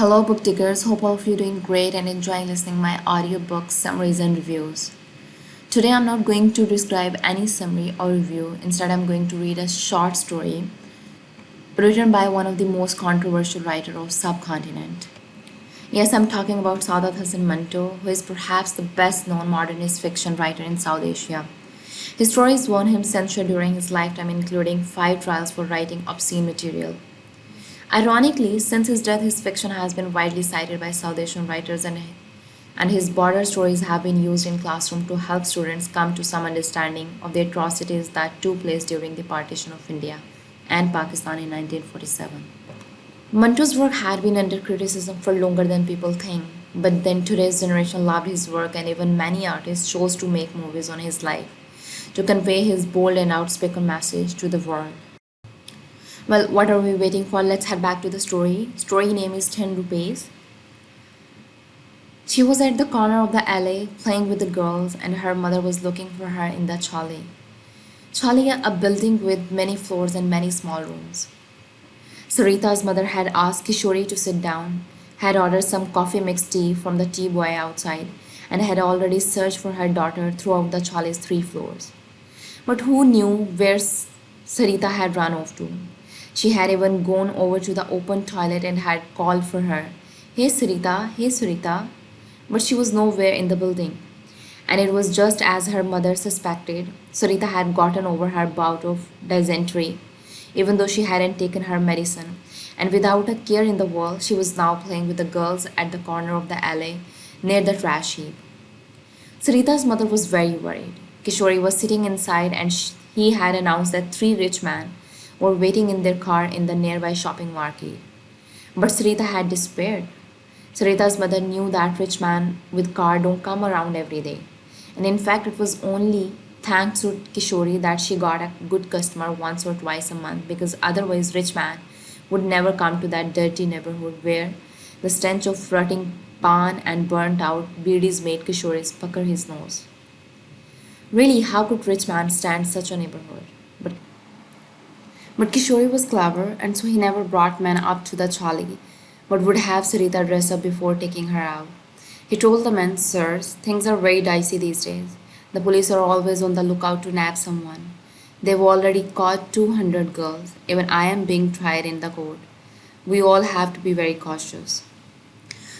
Hello book diggers, hope all of you doing great and enjoying listening my audiobooks, summaries and reviews. Today I'm not going to describe any summary or review. Instead I'm going to read a short story written by one of the most controversial writer of subcontinent. Yes, I'm talking about Saadat Hassan Manto, who is perhaps the best known modernist fiction writer in South Asia. His stories won him censure during his lifetime, including 5 trials for writing obscene material. Ironically, since his death, his fiction has been widely cited by South Asian writers, and his border stories have been used in classroom to help students come to some understanding of the atrocities that took place during the partition of India and Pakistan in 1947. Manto's work had been under criticism for longer than people think, but then today's generation loved his work, and even many artists chose to make movies on his life to convey his bold and outspoken message to the world. Well, what are we waiting for? Let's head back to the story. Story name is 10 rupees. She was at the corner of the alley playing with the girls, and her mother was looking for her in the chalet. Chalet, a building with many floors and many small rooms. Sarita's mother had asked Kishori to sit down, had ordered some coffee mixed tea from the tea boy outside, and had already searched for her daughter throughout the chalet's 3 floors. But who knew where Sarita had run off to? She had even gone over to the open toilet and had called for her. Hey Sarita, hey Sarita. But she was nowhere in the building. And it was just as her mother suspected. Sarita had gotten over her bout of dysentery, even though she hadn't taken her medicine. And without a care in the world, she was now playing with the girls at the corner of the alley near the trash heap. Sarita's mother was very worried. Kishori was sitting inside, and he had announced that 3 rich men were waiting in their car in the nearby shopping market. But Sarita had despaired. Sarita's mother knew that rich man with car don't come around every day. And in fact, it was only thanks to Kishori that she got a good customer once or twice a month, because otherwise rich man would never come to that dirty neighborhood where the stench of rotting pan and burnt out beedies made Kishori pucker his nose. Really, how could rich man stand such a neighborhood? But Kishori was clever, and so he never brought men up to the chalet, but would have Sarita dress up before taking her out. He told the men, Sirs, things are very dicey these days. The police are always on the lookout to nab someone. They've already caught 200 girls. Even I am being tried in the court. We all have to be very cautious.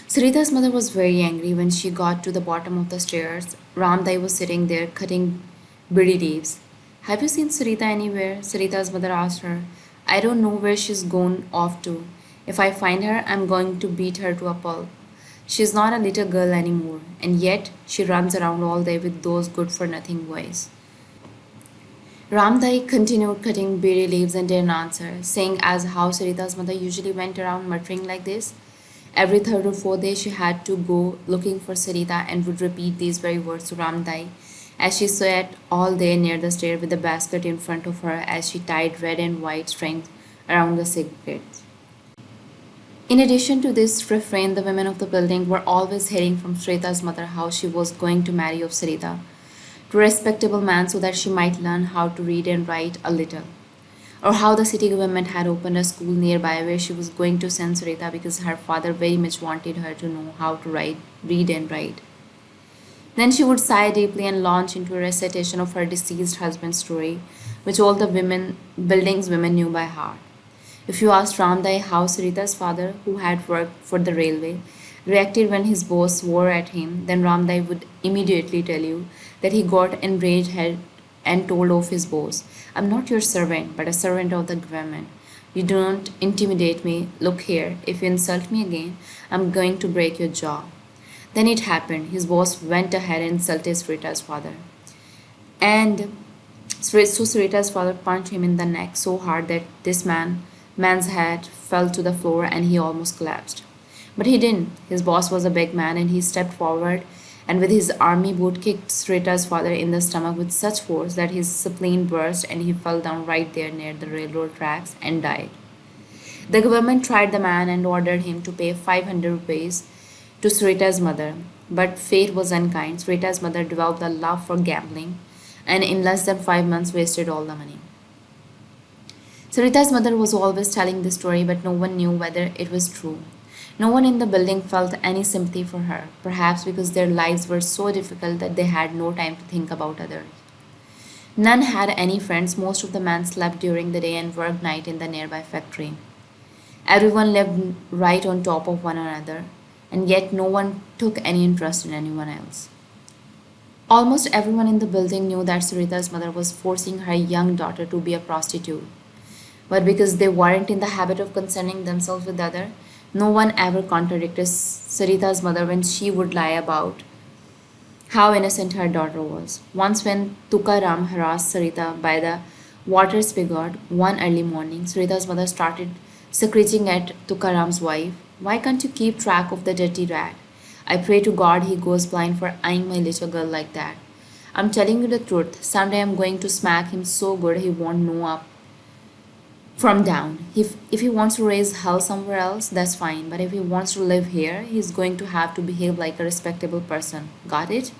Sarita's mother was very angry when she got to the bottom of the stairs. Ramdai was sitting there cutting bidi leaves. Have you seen Sarita anywhere? Sarita's mother asked her. I don't know where she's gone off to. If I find her, I'm going to beat her to a pulp. She's not a little girl anymore, and yet she runs around all day with those good for nothing boys. Ramdai continued cutting berry leaves and didn't answer, saying as how Sarita's mother usually went around muttering like this. Every third or fourth day she had to go looking for Sarita and would repeat these very words to Ramdai as she sat all day near the stair with the basket in front of her as she tied red and white strings around the cigarettes. In addition to this refrain, the women of the building were always hearing from Sarita's mother how she was going to marry off Sarita to a respectable man so that she might learn how to read and write a little, or how the city government had opened a school nearby where she was going to send Sarita because her father very much wanted her to know how to read and write. Then she would sigh deeply and launch into a recitation of her deceased husband's story, which all the building's women knew by heart. If you asked Ramdai how Sarita's father, who had worked for the railway, reacted when his boss swore at him, then Ramdai would immediately tell you that he got enraged and told off his boss, I'm not your servant, but a servant of the government. You don't intimidate me. Look here, if you insult me again, I'm going to break your jaw. Then it happened. His boss went ahead and insulted Sarita's father. And so Sarita's father punched him in the neck so hard that this man's head fell to the floor and he almost collapsed. But he didn't. His boss was a big man and he stepped forward and with his army boot kicked Sarita's father in the stomach with such force that his spleen burst and he fell down right there near the railroad tracks and died. The government tried the man and ordered him to pay 500 rupees to Sarita's mother, but fate was unkind. Sarita's mother developed a love for gambling and in less than 5 months wasted all the money. Sarita's mother was always telling this story, but no one knew whether it was true. No one in the building felt any sympathy for her, perhaps because their lives were so difficult that they had no time to think about others. None had any friends. Most of the men slept during the day and worked night in the nearby factory. Everyone lived right on top of one another, and yet no one took any interest in anyone else. Almost everyone in the building knew that Sarita's mother was forcing her young daughter to be a prostitute. But because they weren't in the habit of concerning themselves with others, no one ever contradicted Sarita's mother when she would lie about how innocent her daughter was. Once, when Tukaram harassed Sarita by the water spigot one early morning, Sarita's mother started screeching at Tukaram's wife, "Why can't you keep track of the dirty rat? I pray to God he goes blind for eyeing my little girl like that. I'm telling you the truth. Someday I'm going to smack him so good he won't know up from down. If he wants to raise hell somewhere else, that's fine. But if he wants to live here, he's going to have to behave like a respectable person. Got it?"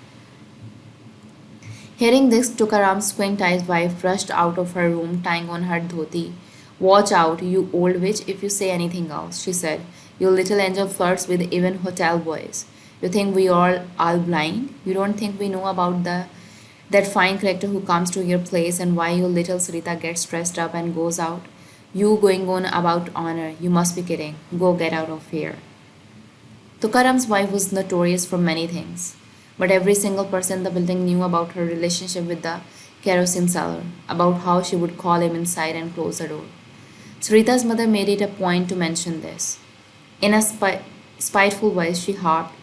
Hearing this, Tukaram's squint-eyed wife rushed out of her room, tying on her dhoti. "Watch out, you old witch, if you say anything else," she said. "Your little angel flirts with even hotel boys. You think we all blind? You don't think we know about that fine character who comes to your place and why your little Sarita gets dressed up and goes out? You going on about honor? You must be kidding. Go get out of here." Tukaram's wife was notorious for many things, but every single person in the building knew about her relationship with the kerosene seller, about how she would call him inside and close the door. Sarita's mother made it a point to mention this. In a spiteful voice, she harped,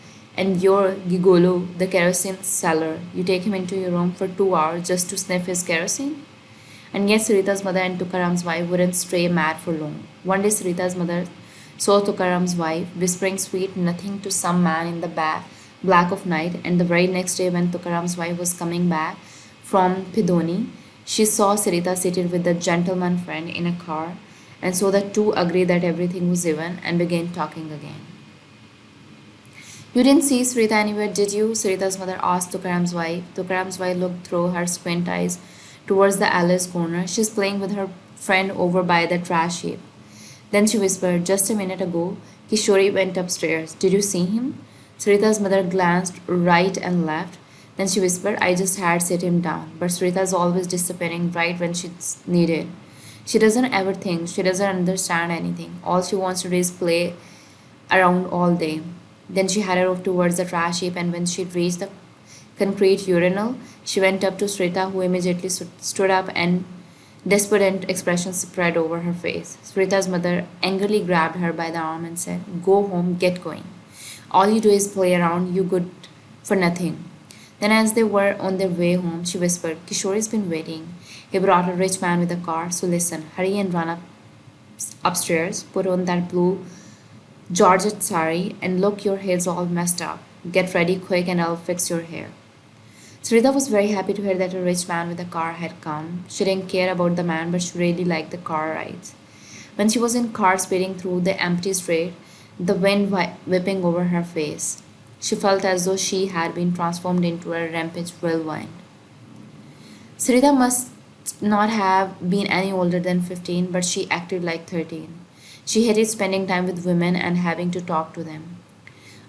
"And your gigolo, the kerosene seller, you take him into your room for 2 hours just to sniff his kerosene?" And yet Sarita's mother and Tukaram's wife wouldn't stray mad for long. One day Sarita's mother saw Tukaram's wife whispering sweet nothing to some man in the black of night, and the very next day when Tukaram's wife was coming back from Pidoni, she saw Sarita seated with a gentleman friend in a car, and so the two agreed that everything was even and began talking again. "You didn't see Sarita anywhere, did you?" Sarita's mother asked Tukaram's wife. Tukaram's wife looked through her squint eyes towards the Alice corner. "She's playing with her friend over by the trash heap." Then she whispered, "Just a minute ago, Kishori went upstairs. Did you see him?" Sarita's mother glanced right and left. Then she whispered, "I just had sit him down." But Sarita's always disappearing right when she's needed. She doesn't ever think, she doesn't understand anything. All she wants to do is play around all day. Then she headed off towards the trash heap, and when she reached the concrete urinal, she went up to Sarita, who immediately stood up and desperate expression spread over her face. Sarita's mother angrily grabbed her by the arm and said, "Go home, get going. All you do is play around, you good for nothing." Then as they were on their way home, she whispered, "Kishori's been waiting. He brought a rich man with a car, so listen, hurry and run upstairs, put on that blue Georgette sari, and look, your hair's all messed up. Get ready quick and I'll fix your hair." Sarita was very happy to hear that a rich man with a car had come. She didn't care about the man, but she really liked the car rides. When she was in car speeding through the empty street, the wind whipping over her face, she felt as though she had been transformed into a rampant whirlwind. Sarita must not have been any older than 15, but she acted like 13. She hated spending time with women and having to talk to them.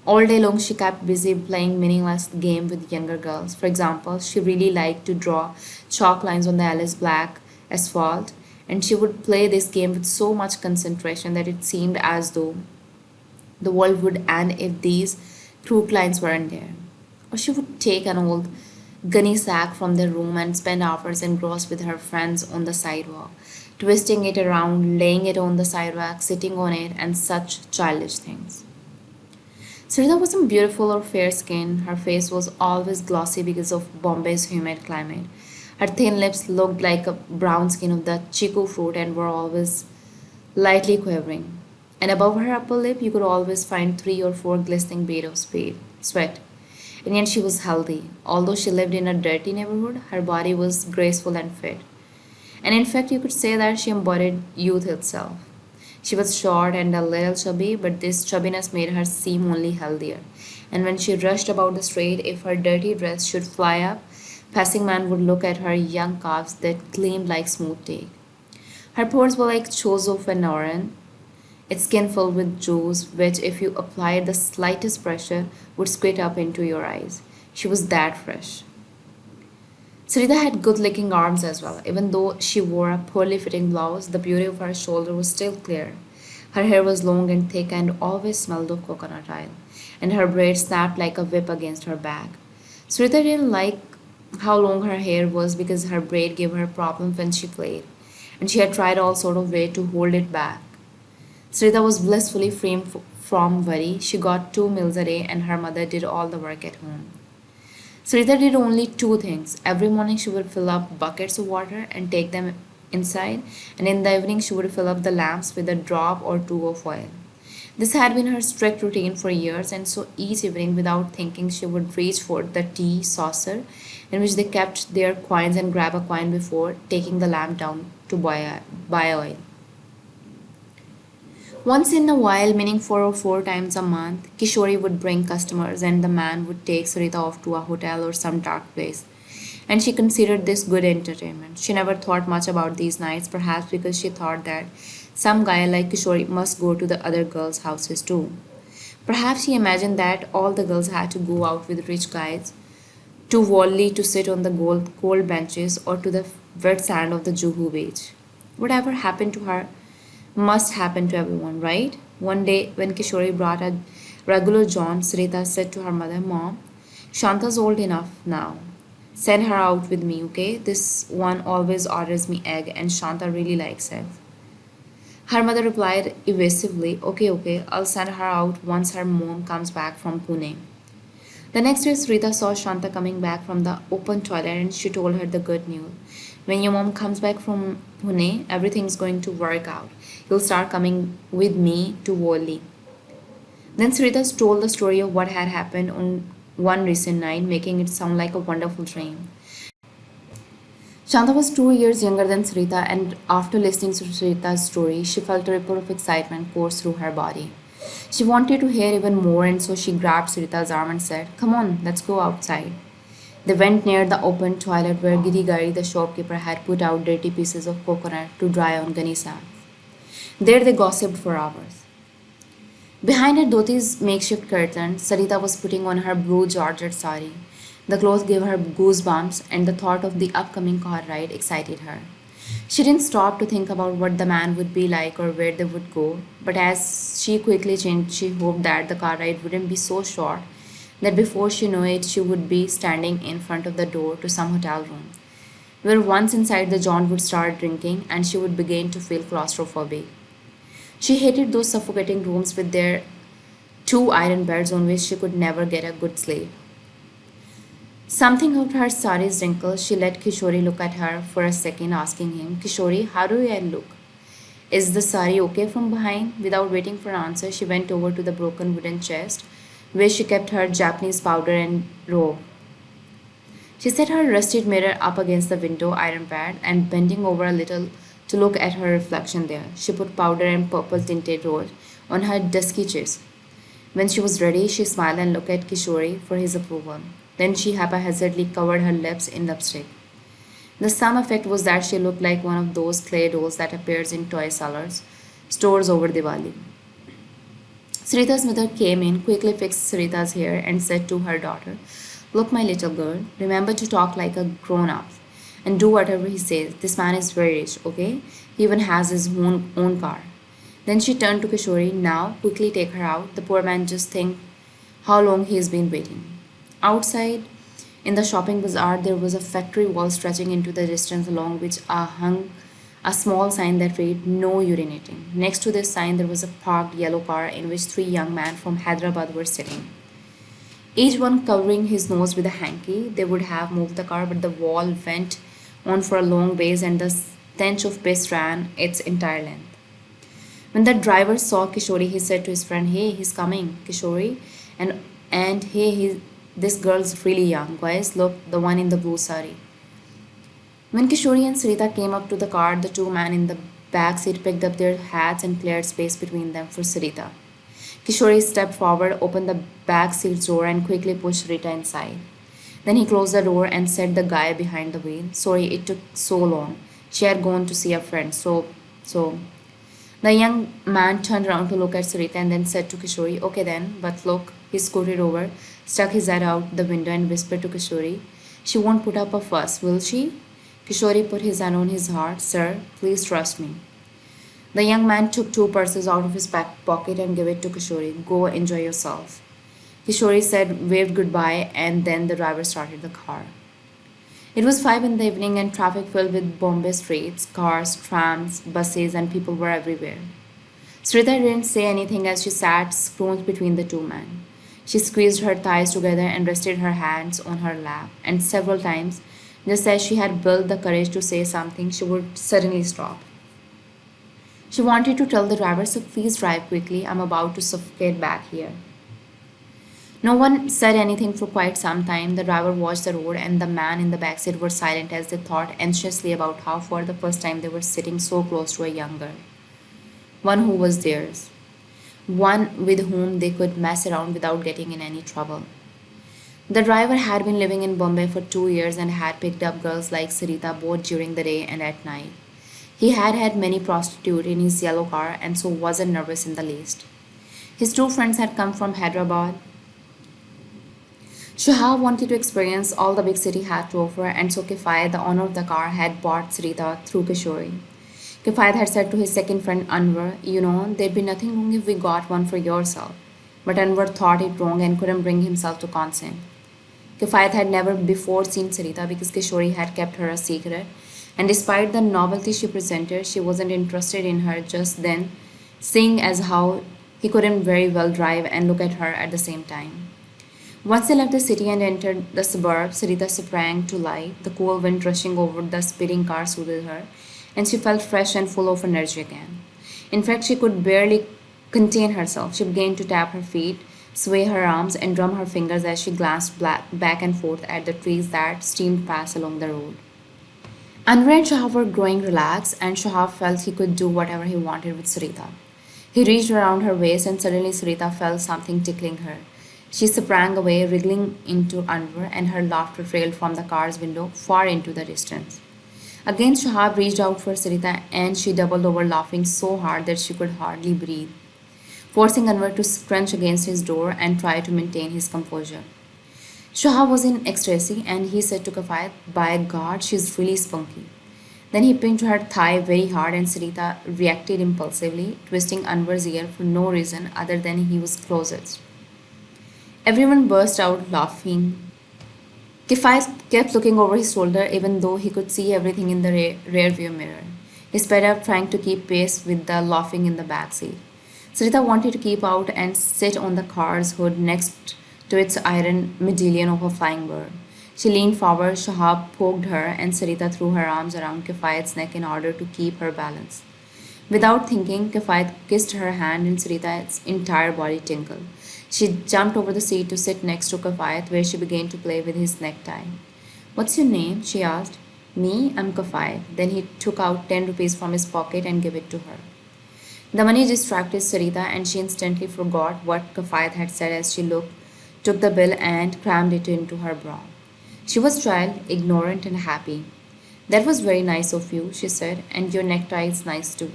All day long, she kept busy playing meaningless games with younger girls. For example, she really liked to draw chalk lines on the Alice black asphalt, and she would play this game with so much concentration that it seemed as though the world would end if these crooked lines weren't there. Or she would take an old gunny sack from their room and spend hours engrossed with her friends on the sidewalk, twisting it around, laying it on the sidewalk, sitting on it, and such childish things. Sarita wasn't beautiful or fair skinned. Her face was always glossy because of Bombay's humid climate. Her thin lips looked like a brown skin of the chiku fruit and were always lightly quivering. And above her upper lip, you could always find 3 or 4 glistening beads of sweat. And yet she was healthy. Although she lived in a dirty neighborhood, her body was graceful and fit. And in fact, you could say that she embodied youth itself. She was short and a little chubby, but this chubbiness made her seem only healthier. And when she rushed about the street, if her dirty dress should fly up, passing men would look at her young calves that gleamed like smooth teak. Her pores were like those of an orange. its skin filled with juice, which, if you applied the slightest pressure, would squirt up into your eyes. She was that fresh. Sarita had good looking arms as well. Even though she wore a poorly fitting blouse, the beauty of her shoulder was still clear. Her hair was long and thick and always smelled of coconut oil, and her braids snapped like a whip against her back. Sarita didn't like how long her hair was because her braid gave her problems when she played, and she had tried all sort of ways to hold it back. Sarita was blissfully free from worry. She got 2 meals a day, and her mother did all the work at home. Sarita did only two things. Every morning she would fill up buckets of water and take them inside, and in the evening she would fill up the lamps with a drop or two of oil. This had been her strict routine for years, and so each evening, without thinking, she would reach for the tea saucer in which they kept their coins and grab a coin before taking the lamp down to buy oil. Once in a while, meaning 4 or 4 times a month, Kishori would bring customers and the man would take Sarita off to a hotel or some dark place. And she considered this good entertainment. She never thought much about these nights, perhaps because she thought that some guy like Kishori must go to the other girls' houses too. Perhaps she imagined that all the girls had to go out with rich guys, too worldly to sit on the cold benches or to the wet sand of the Juhu beach. Whatever happened to her must happen to everyone, right? One day, when Kishori brought a regular John, Sarita said to her mother, Mom, Shanta's old enough now. Send her out with me, okay? This one always orders me egg, and Shanta really likes egg. Her mother replied evasively, Okay, okay, I'll send her out once her mom comes back from Pune. The next day, Sarita saw Shanta coming back from the open toilet and she told her the good news. When your mom comes back from Pune, everything's going to work out. You'll start coming with me to Wally. Then Sarita told the story of what had happened on one recent night, making it sound like a wonderful dream. Shanta was 2 years younger than Sarita, and after listening to Sarita's story, she felt a ripple of excitement course through her body. She wanted to hear even more, and so she grabbed Sarita's arm and said, Come on, let's go outside. They went near the open toilet where Giri Gari, the shopkeeper, had put out dirty pieces of coconut to dry on Ganesa. There they gossiped for hours. Behind her dhoti's makeshift curtain, Sarita was putting on her blue Georgette sari. The clothes gave her goosebumps, and the thought of the upcoming car ride excited her. She didn't stop to think about what the man would be like or where they would go, but as she quickly changed, she hoped that the car ride wouldn't be so short that before she knew it, she would be standing in front of the door to some hotel room, where once inside the John would start drinking and she would begin to feel claustrophobic. She hated those suffocating rooms with their two iron beds on which she could never get a good sleep. Something about her sari's wrinkles, she let Kishori look at her for a second, asking him, Kishori, how do I look? Is the sari okay from behind? Without waiting for an answer, she went over to the broken wooden chest where she kept her Japanese powder and robe. She set her rusted mirror up against the window iron pad and bending over a little to look at her reflection there, she put powder and purple tinted rose on her dusky chest. When she was ready, she smiled and looked at Kishori for his approval. Then she haphazardly covered her lips in lipstick. The sum effect was that she looked like one of those clay dolls that appears in toy sellers stores over Diwali. Sarita's mother came in, quickly fixed Sarita's hair, and said to her daughter, Look, my little girl, remember to talk like a grown up and do whatever he says. This man is very rich, okay? He even has his own car. Then she turned to Kishori. Now, quickly take her out. The poor man just think how long he has been waiting. Outside, in the shopping bazaar, there was a factory wall stretching into the distance along which hung a small sign that read No urinating. Next to this sign, there was a parked yellow car in which three young men from Hyderabad were sitting, each one covering his nose with a hanky. They would have moved the car, but the wall went on for a long ways and the stench of piss ran its entire length. When the driver saw Kishori, he said to his friend, Hey, he's coming, Kishori. And hey, this girl's really young. Guys, look, the one in the blue sari. When Kishori and Sarita came up to the car, the two men in the back seat picked up their hats and cleared space between them for Sarita. Kishori stepped forward, opened the back seat door, and quickly pushed Rita inside. Then he closed the door and said the guy behind the wheel, Sorry, it took so long. She had gone to see a friend, so. The young man turned around to look at Sarita and then said to Kishori, "Okay then, but look." He scooted over, stuck his head out the window, and whispered to Kishori, "She won't put up a fuss, will she?" Kishori put his hand on his heart. "Sir, please trust me." The young man took two purses out of his back pocket and gave it to Kishori. "Go enjoy yourself." Kishori said, waved goodbye, and then the driver started the car. It was 5 in the evening and traffic filled with Bombay streets. Cars, trams, buses, and people were everywhere. Sarita didn't say anything as she sat scrounged between the two men. She squeezed her thighs together and rested her hands on her lap, and several times, just as she had built the courage to say something, she would suddenly stop. She wanted to tell the driver, "So please drive quickly, I'm about to suffocate back here." No one said anything for quite some time. The driver watched the road, and the man in the backseat were silent as they thought anxiously about how, for the first time, they were sitting so close to a young girl. One who was theirs. One with whom they could mess around without getting in any trouble. The driver had been living in Bombay for 2 years and had picked up girls like Sarita both during the day and at night. He had had many prostitutes in his yellow car and so wasn't nervous in the least. His two friends had come from Hyderabad. Shahab wanted to experience all the big city had to offer, and so Kifayat, the owner of the car, had bought Sarita through Kishori. Kifayat had said to his second friend Anwar, "You know, there'd be nothing wrong if we got one for yourself." But Anwar thought it wrong and couldn't bring himself to consent. Kifayat had never before seen Sarita because Kishori had kept her a secret, and despite the novelty she presented, she wasn't interested in her just then, seeing as how he couldn't very well drive and look at her at the same time. Once they left the city and entered the suburbs, Sarita sprang to life. The cool wind rushing over the speeding car soothed her, and she felt fresh and full of energy again. In fact, she could barely contain herself. She began to tap her feet, sway her arms, and drum her fingers as she glanced back and forth at the trees that steamed past along the road. Anwar and Shahab were growing relaxed, and Shahab felt he could do whatever he wanted with Sarita. He reached around her waist, and suddenly Sarita felt something tickling her. She sprang away, wriggling into Anwar, and her laughter trailed from the car's window far into the distance. Again, Shahab reached out for Sarita, and she doubled over, laughing so hard that she could hardly breathe, forcing Anwar to scrunch against his door and try to maintain his composure. Shahab was in ecstasy, and he said to Kafayat, "By God, she's really spunky." Then he pinched her thigh very hard, and Sarita reacted impulsively, twisting Anwar's ear for no reason other than he was closest. Everyone burst out laughing. Kifayat kept looking over his shoulder even though he could see everything in the rear view mirror. He sped up, trying to keep pace with the laughing in the back seat. Sarita wanted to keep out and sit on the car's hood next to its iron medallion of a flying bird. She leaned forward, Shahab poked her, and Sarita threw her arms around Kifayat's neck in order to keep her balance. Without thinking, Kifayat kissed her hand and Sarita's entire body tingled. She jumped over the seat to sit next to Kafayat, where she began to play with his necktie. "What's your name?" she asked. "Me, I'm Kafayat." Then he took out 10 rupees from his pocket and gave it to her. The money distracted Sarita, and she instantly forgot what Kafayat had said as she took the bill and crammed it into her bra. She was child, ignorant, and happy. "That was very nice of you," she said, "and your necktie is nice too."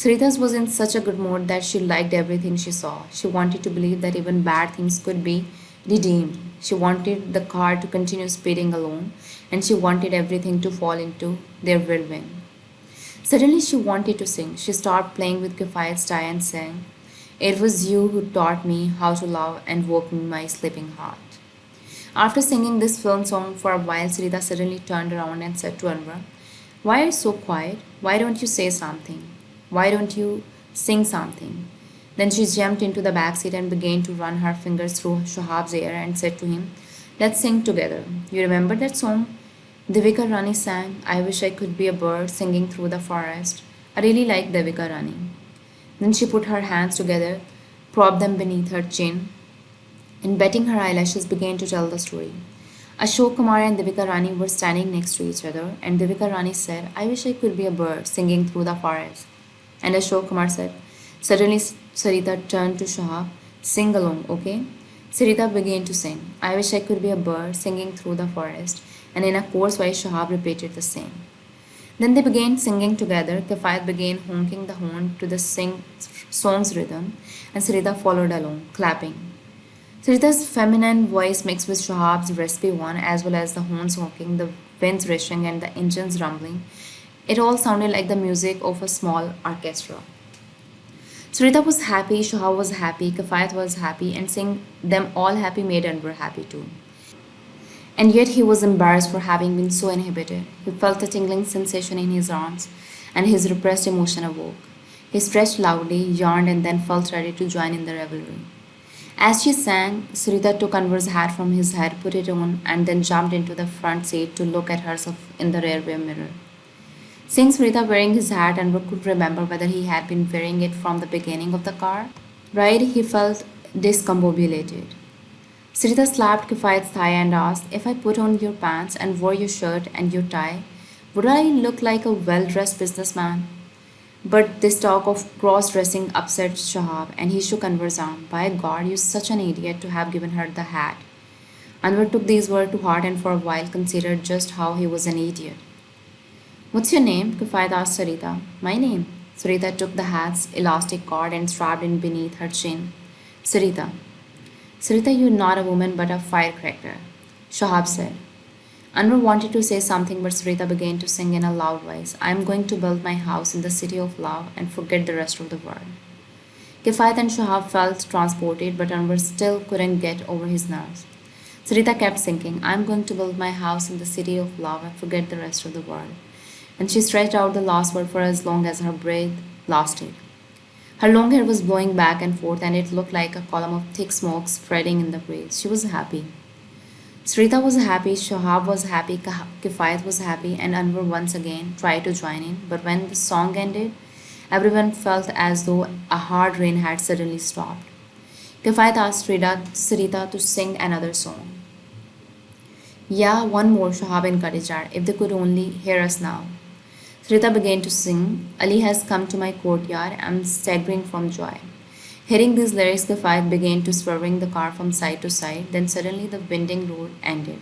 Sarita was in such a good mood that she liked everything she saw. She wanted to believe that even bad things could be redeemed. She wanted the car to continue speeding along, and she wanted everything to fall into their whirlwind. Suddenly, she wanted to sing. She stopped playing with Kifayat's tie and sang, "It was you who taught me how to love and woke me my sleeping heart." After singing this film song for a while, Sarita suddenly turned around and said to Anwar, "Why are you so quiet? Why don't you say something? Why don't you sing something?" Then she jumped into the back seat and began to run her fingers through Shahab's hair and said to him, "Let's sing together. You remember that song Devika Rani sang, 'I wish I could be a bird singing through the forest'? I really like Devika Rani." Then she put her hands together, propped them beneath her chin, and betting her eyelashes began to tell the story. Ashok Kumar and Devika Rani were standing next to each other, and Devika Rani said, "I wish I could be a bird singing through the forest." And Ashok Kumar said, Suddenly Sarita turned to Shahab, "Sing along, okay?" Sarita began to sing, "I wish I could be a bird singing through the forest," and in a coarse voice Shahab repeated the same. Then they began singing together. Kifayat began honking the horn to the song's rhythm, and Sarita followed along, clapping. Sarita's feminine voice mixed with Shahab's raspy one, as well as the horns honking, the winds rushing, and the engines rumbling. It all sounded like the music of a small orchestra. Sarita was happy, Shahab was happy, Kifayat was happy, and seeing them all happy made Anwar happy too. And yet he was embarrassed for having been so inhibited. He felt a tingling sensation in his arms, and his repressed emotion awoke. He stretched loudly, yawned, and then felt ready to join in the revelry. As she sang, Sarita took Anwar's hat from his head, put it on, and then jumped into the front seat to look at herself in the rearview mirror. Seeing Sarita wearing his hat, Anwar could remember whether he had been wearing it from the beginning of the car ride. He felt discombobulated. Sarita slapped Kifayat's thigh and asked, "If I put on your pants and wore your shirt and your tie, would I look like a well dressed businessman?" But this talk of cross dressing upset Shahab, and he shook Anwar's arm. "By God, you're such an idiot to have given her the hat." Anwar took these words to heart and for a while considered just how he was an idiot. "What's your name?" Kifayat asked Sarita. "My name." Sarita took the hat's elastic cord and strapped it beneath her chin. "Sarita." "Sarita, you're not a woman but a firecracker," Shahab said. Anwar wanted to say something, but Sarita began to sing in a loud voice. "I am going to build my house in the city of love and forget the rest of the world." Kifayat and Shahab felt transported, but Anwar still couldn't get over his nerves. Sarita kept singing, "I am going to build my house in the city of love and forget the rest of the world." And she stretched out the last word for as long as her breath lasted. Her long hair was blowing back and forth, and it looked like a column of thick smoke spreading in the breeze. She was happy. Sarita was happy, Shahab was happy, Kifayat was happy, and Anwar once again tried to join in. But when the song ended, everyone felt as though a hard rain had suddenly stopped. Kifayat asked Sarita to sing another song. "Yeah, one more," Shahab encouraged her, "if they could only hear us now." Sarita began to sing, "Ali has come to my courtyard, I'm staggering from joy." Hearing these lyrics, Kifayat began to swerving the car from side to side. Then suddenly the winding road ended,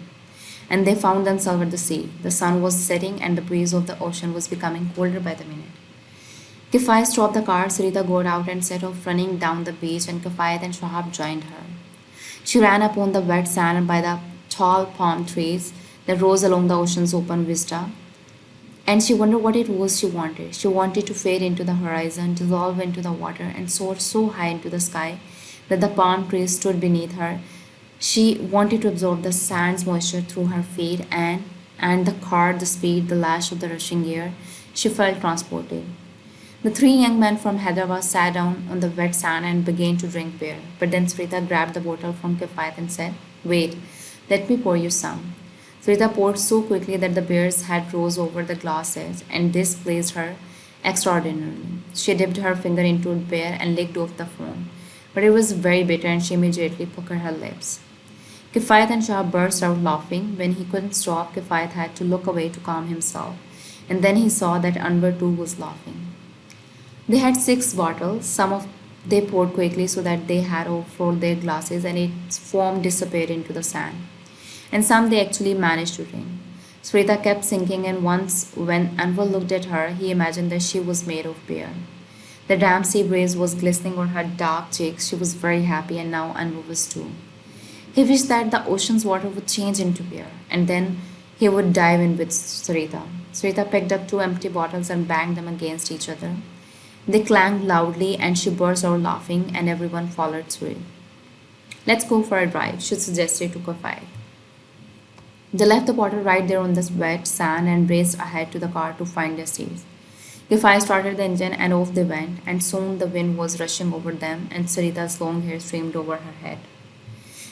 and they found themselves at the sea. The sun was setting, and the breeze of the ocean was becoming colder by the minute. Kifayat stopped the car, Sarita got out and set off running down the beach, and Kifayat and Shahab joined her. She ran upon the wet sand by the tall palm trees that rose along the ocean's open vista. And she wondered what it was she wanted. She wanted to fade into the horizon, dissolve into the water, and soar so high into the sky that the palm trees stood beneath her. She wanted to absorb the sand's moisture through her feet and the car, the speed, the lash of the rushing air. She felt transported. The three young men from Hyderabad sat down on the wet sand and began to drink beer. But then Sarita grabbed the bottle from Kifayat and said, "Wait, let me pour you some." Sarita poured so quickly that the beer's head rose over the glass edge, and this pleased her extraordinarily. She dipped her finger into the beer and licked off the foam, but it was very bitter, and she immediately puckered her lips. Kifayat and Shah burst out laughing. When he couldn't stop, Kifayat had to look away to calm himself, and then he saw that Anwar too was laughing. They had 6 bottles. Some of they poured quickly so that they had overflowed their glasses, and its foam disappeared into the sand. And some they actually managed to drink. Sarita kept sinking, and once when Anwar looked at her, he imagined that she was made of beer. The damp sea breeze was glistening on her dark cheeks. She was very happy, and now Anwar was too. He wished that the ocean's water would change into beer, and then he would dive in with Sarita. Sarita picked up 2 empty bottles and banged them against each other. They clanged loudly, and she burst out laughing, and everyone followed suit. "Let's go for a drive," she suggested to Kafai. They left the bottle right there on the wet sand and raced ahead to the car to find their seats. Kifai started the engine and off they went, and soon the wind was rushing over them and Sarita's long hair streamed over her head.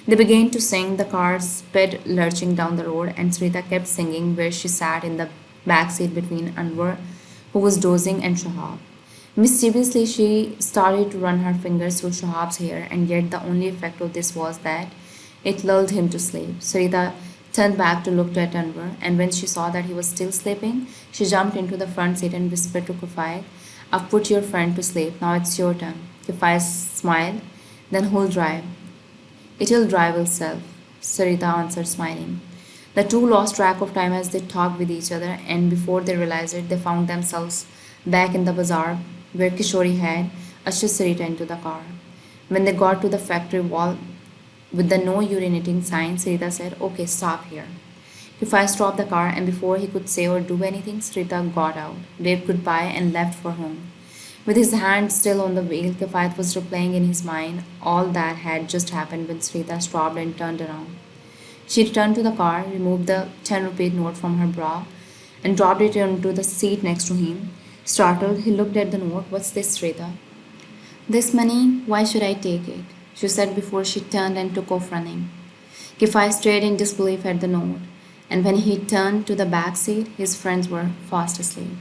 They began to sing, the car sped lurching down the road, and Sarita kept singing where she sat in the back seat between Anwar, who was dozing, and Shahab. Mischievously, she started to run her fingers through Shahab's hair, and yet the only effect of this was that it lulled him to sleep. Sarita turned back to look at Anwar, and when she saw that he was still sleeping, she jumped into the front seat and whispered to Kifayat, "I've put your friend to sleep, now it's your turn." Kifayat smiled. "Then who'll drive?" "It'll drive itself," Sarita answered, smiling. The two lost track of time as they talked with each other, and before they realized it, they found themselves back in the bazaar where Kishori had ushered Sarita into the car. When they got to the factory wall with the no urinating sign, Sarita said, "Okay, stop here." Kifai stopped the car, and before he could say or do anything, Sarita got out, waved goodbye, and left for home. With his hand still on the wheel, Kifayat was replaying in his mind all that had just happened when Sarita stopped and turned around. She returned to the car, removed the 10 rupee note from her bra, and dropped it onto the seat next to him. Startled, he looked at the note. "What's this, Sarita?" "This money, why should I take it?" she said before she turned and took off running. Kifai stared in disbelief at the note, and when he turned to the back seat, his friends were fast asleep.